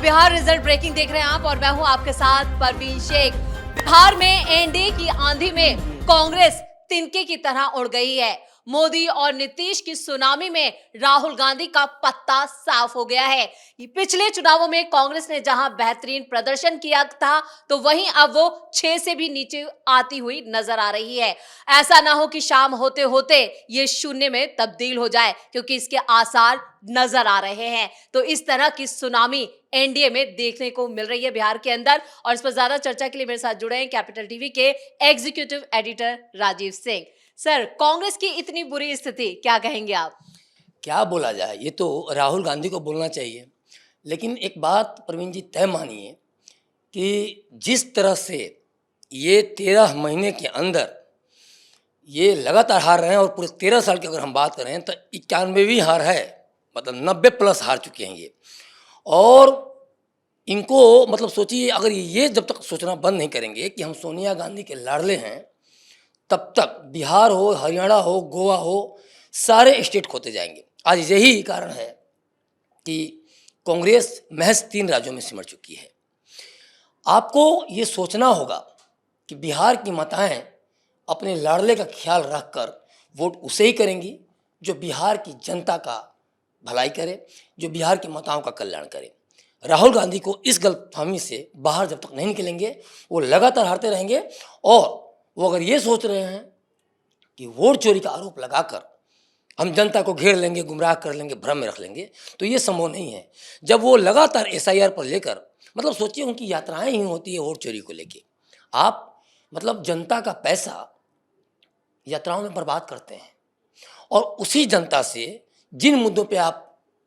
Bihar result breaking देख रहे हैं आप और मैं हूं आपके साथ परवीन शेख। बिहार में एनडीए की आंधी में कांग्रेस तिनके की तरह उड़ गई है। मोदी और नीतीश की सुनामी में राहुल गांधी का पत्ता साफ हो गया है। पिछले चुनावों में कांग्रेस ने जहां बेहतरीन प्रदर्शन किया था तो वहीं अब वो 6 से भी नीचे आती हुई नजर आ रही है। ऐसा ना हो कि शाम होते होते ये शून्य में तब्दील हो जाए, क्योंकि इसके आसार नजर आ रहे हैं। तो इस तरह की सुनामी एनडीए में देखने को मिल रही है बिहार के अंदर। और इस पर ज्यादा चर्चा के लिए मेरे साथ जुड़े हैं कैपिटल टीवी के executive editor Rajeev Singh. Sir, Congress की इतनी बुरी स्थिति, क्या कहेंगे आप? क्या बोला जाए, ये तो राहुल गांधी को बोलना चाहिए। लेकिन एक बात प्रवीण जी तय मानिए कि जिस तरह से ये 13 महीने के अंदर ये लगातार हार रहे हैं, और पूरे 13 साल की अगर हम बात करें तो 91वीं हार है, मतलब 90 प्लस हार चुके हैं ये। और इनको मतलब सोचिए, अगर ये जब तक सोचना बंद नहीं करेंगे कि हम सोनिया गांधी के लाडले हैं, तब तक बिहार हो, हरियाणा हो, गोवा हो, सारे स्टेट खोते जाएंगे। आज यही कारण है कि कांग्रेस महज 3 राज्यों में सिमट चुकी है। आपको ये सोचना होगा कि बिहार की माताएं अपने लाडले का ख्याल रखकर वोट उसे ही करेंगी जो बिहार की जनता का भलाई करे, जो बिहार की माताओं का कल्याण करे। राहुल गांधी को इस गलतफहमी से बाहर जब तक नहीं निकलेंगे, वो लगातार हारते रहेंगे। और वो अगर ये सोच रहे हैं कि वोट चोरी का आरोप लगाकर हम जनता को घेर लेंगे, गुमराह कर लेंगे, भ्रम में रख लेंगे, तो ये संभव नहीं है। जब वो लगातार एसआईआर पर लेकर, मतलब सोचिए उनकी यात्राएं ही होती है वोट चोरी को लेके। आप मतलब जनता का पैसा यात्राओं में बर्बाद करते हैं, और उसी जनता से जिन मुद्दों पे आप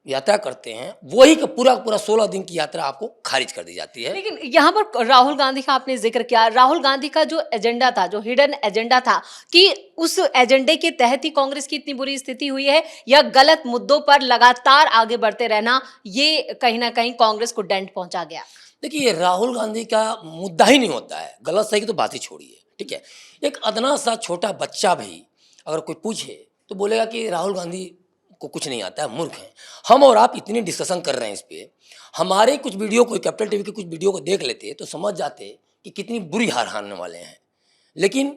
यात्रा करते हैं, वही का पूरा 16 दिन की यात्रा आपको खारिज कर दी जाती है। लेकिन यहाँ पर राहुल गांधी का आपने जिक्र किया। राहुल गांधी का जो एजेंडा था, जो हिडन एजेंडा था, कि उस एजेंडे के तहत ही कांग्रेस की इतनी बुरी स्थिति हुई है, या गलत मुद्दों पर लगातार आगे बढ़ते रहना, ये कहीं ना कहीं कांग्रेस को डेंट पहुंचा गया? देखिए, राहुल गांधी का मुद्दा ही नहीं होता है, गलत सही की तो बात ही छोड़िए, ठीक है। एक अदना सा छोटा बच्चा भी अगर कोई पूछे तो बोलेगा कि राहुल गांधी को कुछ नहीं आता है, मूर्ख है। हम और आप इतनी डिस्कशन कर रहे हैं इस पे, हमारे कुछ वीडियो को, कैपिटल टीवी के कुछ वीडियो को देख लेते तो समझ जाते कि कितनी बुरी हार हारने वाले हैं। लेकिन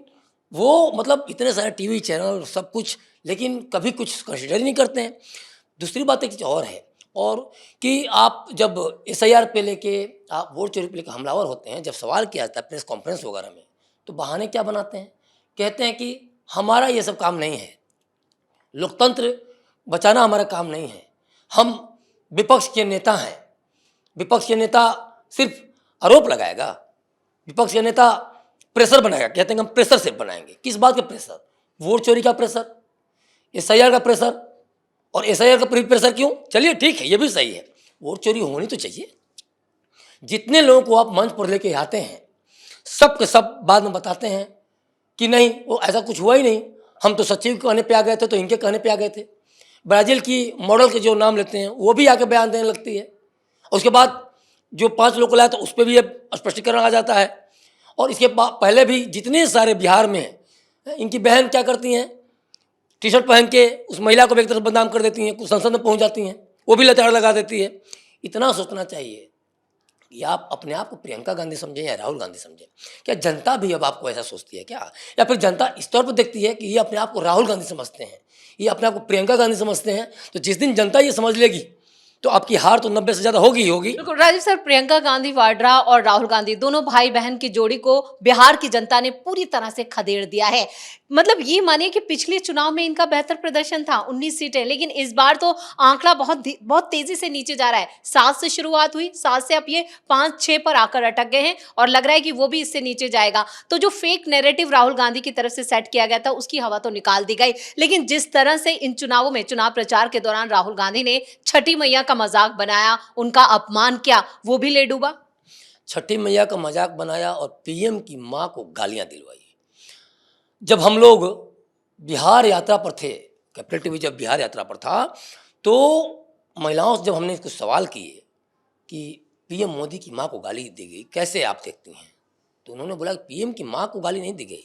वो मतलब इतने सारे टीवी चैनल सब कुछ, लेकिन कभी कुछ कंसिडर ही नहीं करते हैं। दूसरी बात एक चीज़ और है, और कि आप जब एसआईआर पे लेके, आप वोट चोरी पे लेकर हमलावर होते हैं, जब सवाल किया जाता है प्रेस कॉन्फ्रेंस वगैरह में, तो बहाने क्या बनाते हैं? कहते हैं कि हमारा ये सब काम नहीं है, लोकतंत्र बचाना हमारा काम नहीं है, हम विपक्ष के नेता हैं। विपक्ष के नेता सिर्फ आरोप लगाएगा, विपक्ष के नेता प्रेशर बनाएगा। कहते हैं हम प्रेशर से बनाएंगे। किस बात का प्रेशर? वोट चोरी का प्रेशर, एसआईआर का प्रेशर। और एसआईआर का प्रेशर क्यों? चलिए ठीक है, ये भी सही है, वोट चोरी होनी तो चाहिए। जितने लोगों को आप मंच पर लेके आते हैं, सब के सब बाद में बताते हैं कि नहीं, वो ऐसा कुछ हुआ ही नहीं, हम तो सचिव के कहने पे आ गए थे, तो इनके कहने पे आ गए थे। ब्राज़ील की मॉडल के जो नाम लेते हैं वो भी आके बयान देने लगती है। उसके बाद जो 5 लोग को लाया तो उस पर भी स्पष्टीकरण आ जाता है। और इसके पहले भी जितने सारे बिहार में हैं, इनकी बहन क्या करती हैं, टी शर्ट पहन के उस महिला को भी एक तरफ बदनाम कर देती हैं, कुछ संसद में पहुंच जाती हैं, वो भी लताड़ लगा देती है। इतना सोचना चाहिए कि आप अपने आप को प्रियंका गांधी समझें या राहुल गांधी समझें। क्या जनता भी अब आपको ऐसा सोचती है क्या? या फिर जनता इस तौर पर देखती है कि ये अपने आप को राहुल गांधी समझते हैं, ये अपने आप को प्रियंका गांधी समझते हैं? तो जिस दिन जनता ये समझ लेगी तो आपकी हार तो 90 से ज़्यादा होगी ही होगी। बिल्कुल राजीव सर, प्रियंका गांधी वाड्रा और राहुल गांधी दोनों भाई बहन की जोड़ी को बिहार की जनता ने पूरी तरह से खदेड़ दिया है। मतलब ये मानिए कि पिछले चुनाव में इनका बेहतर प्रदर्शन था, 19 सीटें, लेकिन इस बार तो आंकड़ा बहुत तेजी से नीचे जा रहा है। 7 से शुरुआत हुई, 7 से अब ये 5-6 पर आकर अटक गए हैं, और लग रहा है कि वो भी इससे नीचे जाएगा। तो जो फेक नैरेटिव राहुल गांधी की तरफ से सेट किया गया था, उसकी हवा तो निकाल दी गई। लेकिन जिस तरह से इन चुनावों में, चुनाव प्रचार के दौरान राहुल गांधी ने छठी मैया का मजाक बनाया, उनका अपमान किया, वो भी ले डूबा। छठी मैया का मजाक बनाया और पीएम की मां को गालियां दिलवाई। जब हम लोग बिहार यात्रा पर थे, कैपिटल टीवी जब बिहार यात्रा पर था, तो महिलाओं से जब हमने कुछ सवाल किए कि पीएम मोदी की मां को गाली दी गई, कैसे आप देखती हैं? तो उन्होंने बोला कि पीएम की मां को गाली नहीं दी गई,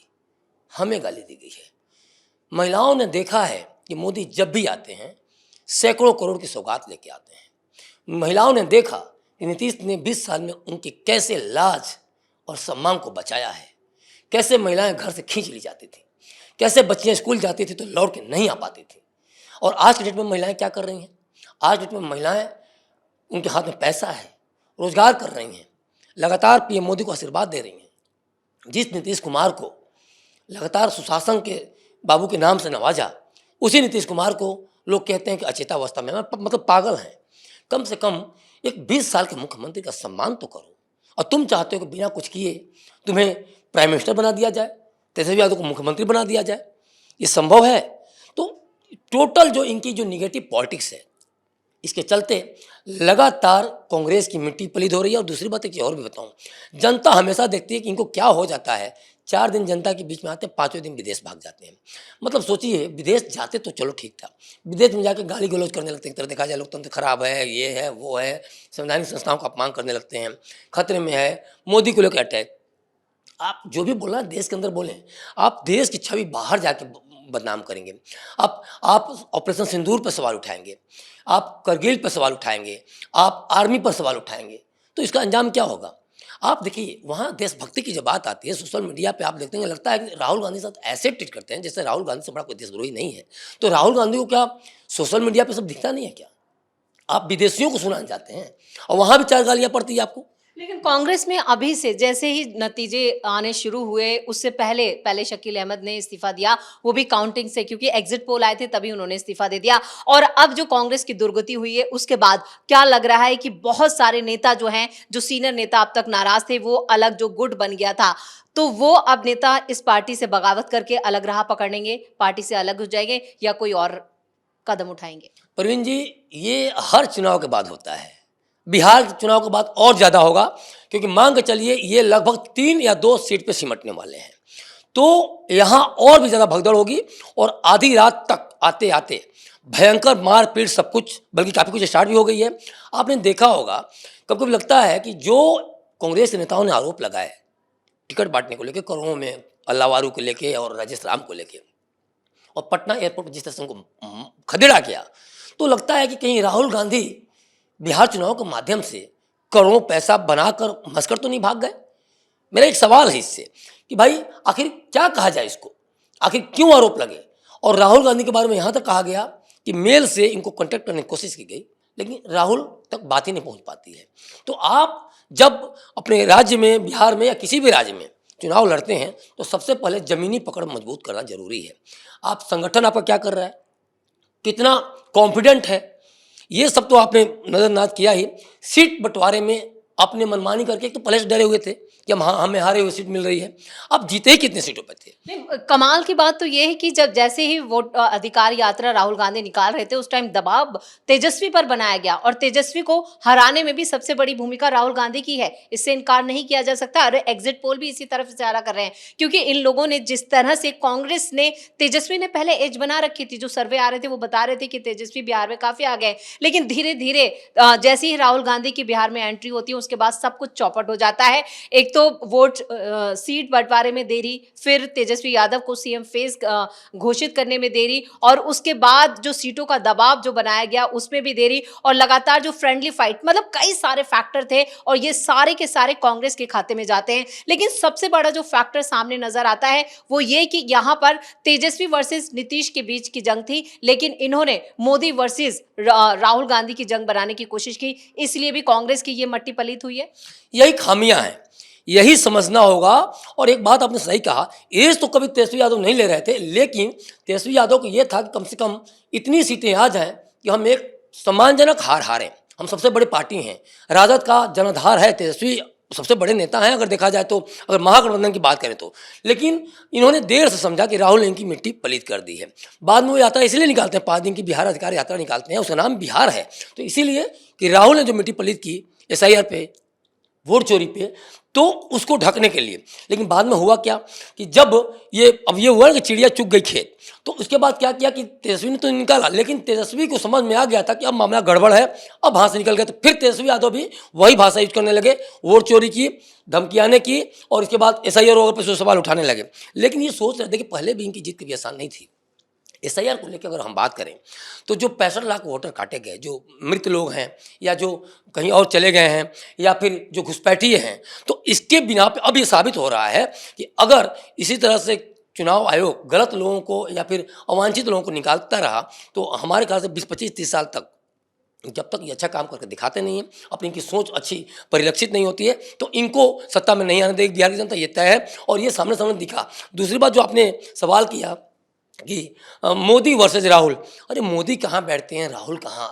हमें गाली दी गई है। महिलाओं ने देखा है कि मोदी जब भी आते हैं सैकड़ों करोड़ की सौगात लेके आते हैं। महिलाओं ने देखा कि नीतीश ने 20 साल में उनकी कैसे लाज और सम्मान को बचाया है, कैसे महिलाएं घर से खींच ली जाती थी, कैसे बच्चियां स्कूल जाती थी तो लौट के नहीं आ पाती थी। और आज के डेट में महिलाएं क्या कर रही हैं? आज के डेट में महिलाएं, उनके हाथ में पैसा है, रोजगार कर रही हैं, लगातार पीएम मोदी को आशीर्वाद दे रही हैं। जिस नीतीश कुमार को लगातार सुशासन के बाबू के नाम से नवाजा, उसी नीतीश कुमार को लोग कहते हैं कि अचेतावस्था में, मतलब पागल हैं। कम से कम एक 20 साल के मुख्यमंत्री का सम्मान तो करो। और तुम चाहते हो कि बिना कुछ किए तुम्हें प्राइम मिनिस्टर बना दिया जाए, तेजस्वी यादव को मुख्यमंत्री बना दिया जाए? ये संभव है? तो टोटल जो इनकी जो निगेटिव पॉलिटिक्स है, इसके चलते लगातार कांग्रेस की मिट्टी पलीद हो रही है। और दूसरी बात एक और भी बताऊं, जनता हमेशा देखती है कि इनको क्या हो जाता है। 4 दिन जनता के बीच में आते हैं, 5वें दिन विदेश भाग जाते हैं। मतलब सोचिए, विदेश जाते तो चलो ठीक था, विदेश में जाके गाली गलौज करने लगते हैं। एक तरह देखा जाए लोकतंत्र खराब है, ये है वो है, संवैधानिक संस्थाओं का अपमान करने लगते हैं, खतरे में है, मोदी को लेकर अटैक। आप जो भी बोलना है देश के अंदर बोलें, आप देश की छवि बाहर जाके बदनाम करेंगे। आप ऑपरेशन सिंदूर पर सवाल उठाएंगे, आप करगिल पर सवाल उठाएंगे, आप आर्मी पर सवाल उठाएंगे, तो इसका अंजाम क्या होगा? आप देखिए, वहाँ देशभक्ति की जब बात आती है, सोशल मीडिया पे आप देखते हैं, लगता है कि राहुल गांधी के साथ ऐसे ट्रीट करते हैं जैसे राहुल गांधी से बड़ा कोई देशद्रोही नहीं है। तो राहुल गांधी को क्या सोशल मीडिया पे सब दिखता नहीं है क्या? आप विदेशियों को सुनाने जाते हैं और वहाँ भी 4 गालियाँ पड़ती है आपको। लेकिन कांग्रेस में अभी से जैसे ही नतीजे आने शुरू हुए, उससे पहले शकील अहमद ने इस्तीफा दिया, वो भी काउंटिंग से, क्योंकि एग्जिट पोल आए थे तभी उन्होंने इस्तीफा दे दिया। और अब जो कांग्रेस की दुर्गति हुई है, उसके बाद क्या लग रहा है कि बहुत सारे नेता जो हैं, जो सीनियर नेता अब तक नाराज थे, वो अलग जो गुट बन गया था, तो वो अब नेता इस पार्टी से बगावत करके अलग राह पकड़ेंगे, पार्टी से अलग हो जाएंगे या कोई और कदम उठाएंगे? प्रवीण जी, ये हर चुनाव के बाद होता है। बिहार के चुनाव के बाद और ज़्यादा होगा, क्योंकि मान के चलिए ये लगभग 3 या 2 सीट पे सिमटने वाले हैं। तो यहाँ और भी ज़्यादा भगदड़ होगी और आधी रात तक आते आते भयंकर मारपीट, सब कुछ, बल्कि काफ़ी कुछ स्टार्ट भी हो गई है। आपने देखा होगा, कभी कभी लगता है कि जो कांग्रेस के नेताओं ने आरोप लगाए टिकट बांटने को लेकर, करोड़ों में अल्लावारू को लेके और राजेश राम को लेके, और पटना एयरपोर्ट पर जिस तरह से उनको खदेड़ा किया, तो लगता है कि कहीं राहुल गांधी बिहार चुनाव के माध्यम से करोड़ों पैसा बनाकर मस्कर तो नहीं भाग गए। मेरा एक सवाल है इससे कि भाई आखिर क्या कहा जाए इसको, आखिर क्यों आरोप लगे? और राहुल गांधी के बारे में यहाँ तक कहा गया कि मेल से इनको कांटेक्ट करने की कोशिश की गई, लेकिन राहुल तक बात ही नहीं पहुँच पाती है। तो आप जब अपने राज्य में, बिहार में या किसी भी राज्य में चुनाव लड़ते हैं, तो सबसे पहले जमीनी पकड़ मजबूत करना जरूरी है। आप संगठन आपका क्या कर रहा है, कितना कॉन्फिडेंट है, ये सब तो आपने नजरअंदाज किया ही। सीट बंटवारे में आपने मनमानी करके, एक तो पहले से डरे हुए थे कि हमें हारे हुए सीट मिल रही है, अब जीते ही कितने सीटों पर थे। नहीं, कमाल की बात तो ये है कि जब जैसे ही वोट अधिकार यात्रा राहुल गांधी निकाल रहे थे, उस टाइम दबाव तेजस्वी पर बनाया गया, और तेजस्वी को हराने में भी सबसे बड़ी भूमिका राहुल गांधी की है, इससे इनकार नहीं किया जा सकता। और एग्जिट पोल भी इसी तरफ इशारा कर रहे हैं, क्योंकि इन लोगों ने जिस तरह से, कांग्रेस ने, तेजस्वी ने पहले एज बना रखी थी, जो सर्वे आ रहे थे वो बता रहे थे कि तेजस्वी बिहार में काफी आ गए, लेकिन धीरे धीरे जैसे ही राहुल गांधी की बिहार में एंट्री होती है, उसके बाद सब कुछ चौपट हो जाता है। एक तो वोट सीट बंटवारे में देरी, फिर तेजस्वी यादव को सीएम फेस घोषित करने में देरी, और उसके बाद जो सीटों का दबाव जो बनाया गया उसमें भी देरी, और लगातार जो फ्रेंडली फाइट, मतलब कई सारे फैक्टर थे, और ये सारे के सारे कांग्रेस के खाते में जाते हैं। लेकिन सबसे बड़ा जो फैक्टर सामने नजर आता है वो ये कि यहाँ पर तेजस्वी वर्सेस नीतीश के बीच की जंग थी, लेकिन इन्होंने मोदी वर्सेस राहुल गांधी की जंग बनाने की कोशिश की, इसलिए भी कांग्रेस की ये मट्टी पलीत हुई है। यही खामियां हैं, यही समझना होगा। और एक बात आपने सही कहा, एज तो कभी तेजस्वी यादव नहीं ले रहे थे, लेकिन तेजस्वी यादव को यह था कि कम से कम इतनी सीटें आ जाएं कि हम एक सम्मानजनक हार हारें। हम सबसे बड़ी पार्टी हैं, राजद का जनाधार है, तेजस्वी सबसे बड़े नेता हैं अगर देखा जाए तो, अगर महागठबंधन की बात करें तो। लेकिन इन्होंने देर से समझा कि राहुल ने इनकी मिट्टी पलीत कर दी है। बाद में वो यात्रा इसलिए निकालते हैं, 5 दिन की बिहार अधिकार यात्रा निकालते हैं, उसका नाम बिहार है, तो इसीलिए कि राहुल ने जो मिट्टी पलीत की SIR पे, वोट चोरी पे, तो उसको ढकने के लिए। लेकिन बाद में हुआ क्या कि जब ये हुआ कि चिड़िया चुग गई खेत, तो उसके बाद क्या किया कि तेजस्वी ने तो निकाला, लेकिन तेजस्वी को समझ में आ गया था कि अब मामला गड़बड़ है, अब वहाँ से निकल गया। तो फिर तेजस्वी यादव भी वही भाषा यूज करने लगे, वोट चोरी की, धमकी आने की, और इसके बाद SIR पर सवाल उठाने लगे। लेकिन ये सोच रहे थे कि पहले भी इनकी जीत कभी आसान नहीं थी, एसआईआर को लेकर अगर हम बात करें तो जो 65 लाख वोटर काटे गए, जो मृत लोग हैं या जो कहीं और चले गए हैं या फिर जो घुसपैठिए हैं, तो इसके बिना पे अब ये साबित हो रहा है कि अगर इसी तरह से चुनाव आयोग गलत लोगों को या फिर अवांछित लोगों को निकालता रहा तो हमारे ख्याल से 20-25-30 साल तक जब तक ये अच्छा काम करके दिखाते नहीं हैं, अपनी इनकी सोच अच्छी परिलक्षित नहीं होती है, तो इनको सत्ता में नहीं आने देगी बिहार की जनता, ये तय है और ये सामने सामने दिखा। दूसरी बात जो आपने सवाल किया कि मोदी वर्सेज राहुल, अरे मोदी कहाँ बैठते हैं, राहुल कहाँ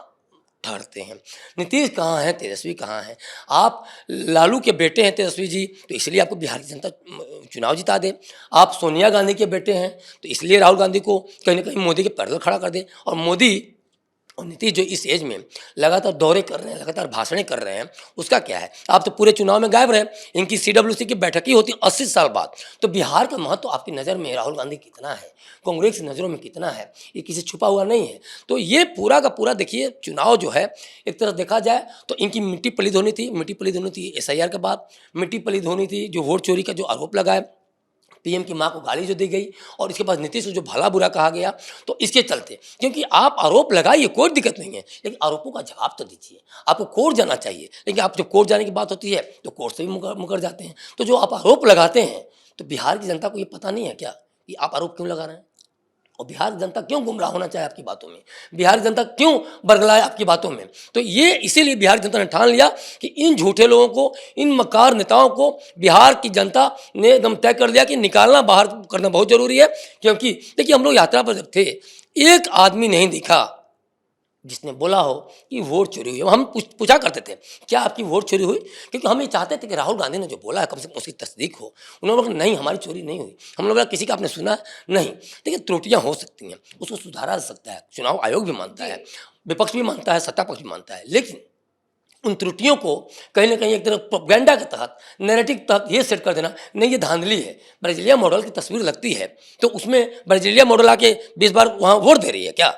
ठहरते हैं, नीतीश कहाँ हैं, तेजस्वी कहाँ हैं। आप लालू के बेटे हैं तेजस्वी जी, तो इसलिए आपको बिहार की जनता चुनाव जिता दे। आप सोनिया गांधी के बेटे हैं तो इसलिए राहुल गांधी को कहीं ना कहीं मोदी के पैदल खड़ा कर दे। और मोदी और नीतीश जो इस एज में लगातार दौरे कर रहे हैं, लगातार भाषणें कर रहे हैं, उसका क्या है। आप तो पूरे चुनाव में गायब रहे, इनकी CWC की बैठक ही होती 80 साल बाद। तो बिहार का महत्व आपकी नज़र में राहुल गांधी कितना है, कांग्रेस की नज़रों में कितना है, ये किसी छुपा हुआ नहीं है। तो ये पूरा का पूरा देखिए चुनाव जो है एक तरह देखा जाए तो इनकी मिट्टी पलीद होनी थी SIR के बाद, मिट्टी पलीद होनी थी जो वोट चोरी का जो आरोप लगाए, PM की माँ को गाली जो दी गई और इसके बाद नीतीश को जो भला बुरा कहा गया, तो इसके चलते, क्योंकि आप आरोप लगाइए कोई दिक्कत नहीं है, लेकिन आरोपों का जवाब तो दीजिए। आपको कोर्ट जाना चाहिए, लेकिन आप जब कोर्ट जाने की बात होती है तो कोर्ट से भी मुकर जाते हैं। तो जो आप आरोप लगाते हैं, तो बिहार की जनता को ये पता नहीं है क्या कि आप आरोप क्यों लगा रहे हैं, और बिहार की जनता क्यों गुमराह होना चाहे आपकी बातों में, बिहार की जनता क्यों बरगलाए आपकी बातों में। तो ये इसीलिए बिहार की जनता ने ठान लिया कि इन झूठे लोगों को, इन मकार नेताओं को बिहार की जनता ने एकदम तय कर लिया कि निकालना, बाहर करना बहुत जरूरी है। क्योंकि देखिए हम लोग यात्रा पर जब थे, एक आदमी नहीं दिखा जिसने बोला हो कि वोट चोरी हुई। हम पूछा करते थे क्या आपकी वोट चोरी हुई, क्योंकि हम ये चाहते थे कि राहुल गांधी ने जो बोला है कम से कम उसकी तस्दीक हो। उन्होंने बोला नहीं हमारी चोरी नहीं हुई। हम लोग किसी का आपने सुना नहीं। देखिए त्रुटियां हो सकती हैं, उसको सुधारा जा सकता है, चुनाव आयोग भी मानता है, विपक्ष भी मानता है, सत्ता पक्ष भी मानता है, लेकिन उन त्रुटियों को कहीं ना कहीं एक तरह प्रोपेगेंडा के तहत, नैरेटिव के तहत ये सेट कर देना, नहीं ये धांधली है, ब्राजीलिया मॉडल की तस्वीर लगती है तो उसमें ब्राजीलिया मॉडल आके 20 बार वहाँ वोट दे रही है क्या।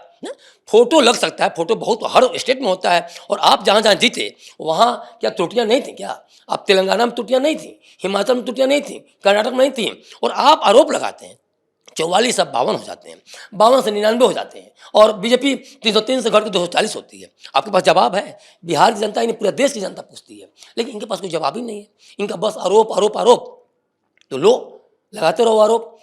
फोटो लग सकता है, फोटो बहुत हर स्टेट में होता है, और आप जहाँ जहाँ जीते वहाँ क्या त्रुटियाँ नहीं थी क्या। आप तेलंगाना में त्रुटियाँ नहीं थी, हिमाचल में त्रुटियाँ नहीं थी, कर्नाटक में नहीं थी, और आप आरोप लगाते हैं 44 अब 52 हो जाते हैं, 52 से 99 हो जाते हैं, और बीजेपी 303 से घट के 240 होती है। आपके पास जवाब है? बिहार की जनता यानी पूरे देश की जनता पूछती है, लेकिन इनके पास कोई जवाब ही नहीं है। इनका बस आरोप आरोप आरोप। तो लो लगाते रहो आरोप।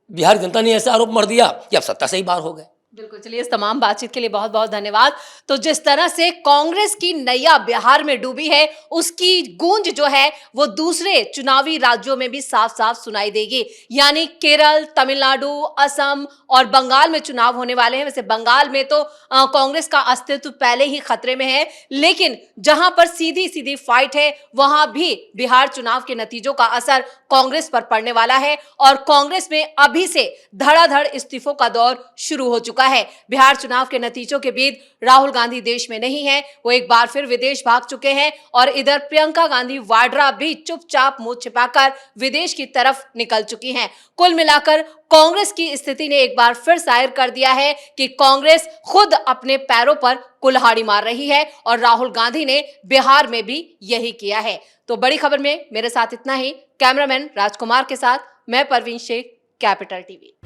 बिहार की जनता ने ऐसा आरोप मर दिया कि अब सत्ता से ही बाहर हो गए। बिल्कुल, चलिए इस तमाम बातचीत के लिए बहुत बहुत धन्यवाद। तो जिस तरह से कांग्रेस की नैया बिहार में डूबी है, उसकी गूंज जो है वो दूसरे चुनावी राज्यों में भी साफ साफ सुनाई देगी। यानी केरल, तमिलनाडु, असम और बंगाल में चुनाव होने वाले हैं। वैसे बंगाल में तो कांग्रेस का अस्तित्व पहले ही खतरे में है, लेकिन जहां पर सीधी सीधी फाइट है वहां भी बिहार चुनाव के नतीजों का असर कांग्रेस पर पड़ने वाला है, और कांग्रेस में अभी से धड़ाधड़ इस्तीफों का दौर शुरू हो चुका है। बिहार चुनाव के नतीजों के बीच राहुल गांधी देश में नहीं है, वो एक बार फिर विदेश भाग चुके हैं, और इधर प्रियंका गांधी वाड्रा भी चुपचाप मुंह छिपाकर विदेश की तरफ निकल चुकी हैं। कुल मिलाकर कांग्रेस की स्थिति ने एक बार फिर जाहिर कर दिया है कि कांग्रेस खुद अपने पैरों पर कुल्हाड़ी मार रही है, और राहुल गांधी ने बिहार में भी यही किया है। तो बड़ी खबर में मेरे साथ इतना ही। कैमरामैन राजकुमार के साथ मैं परवीन शेख, कैपिटल टीवी।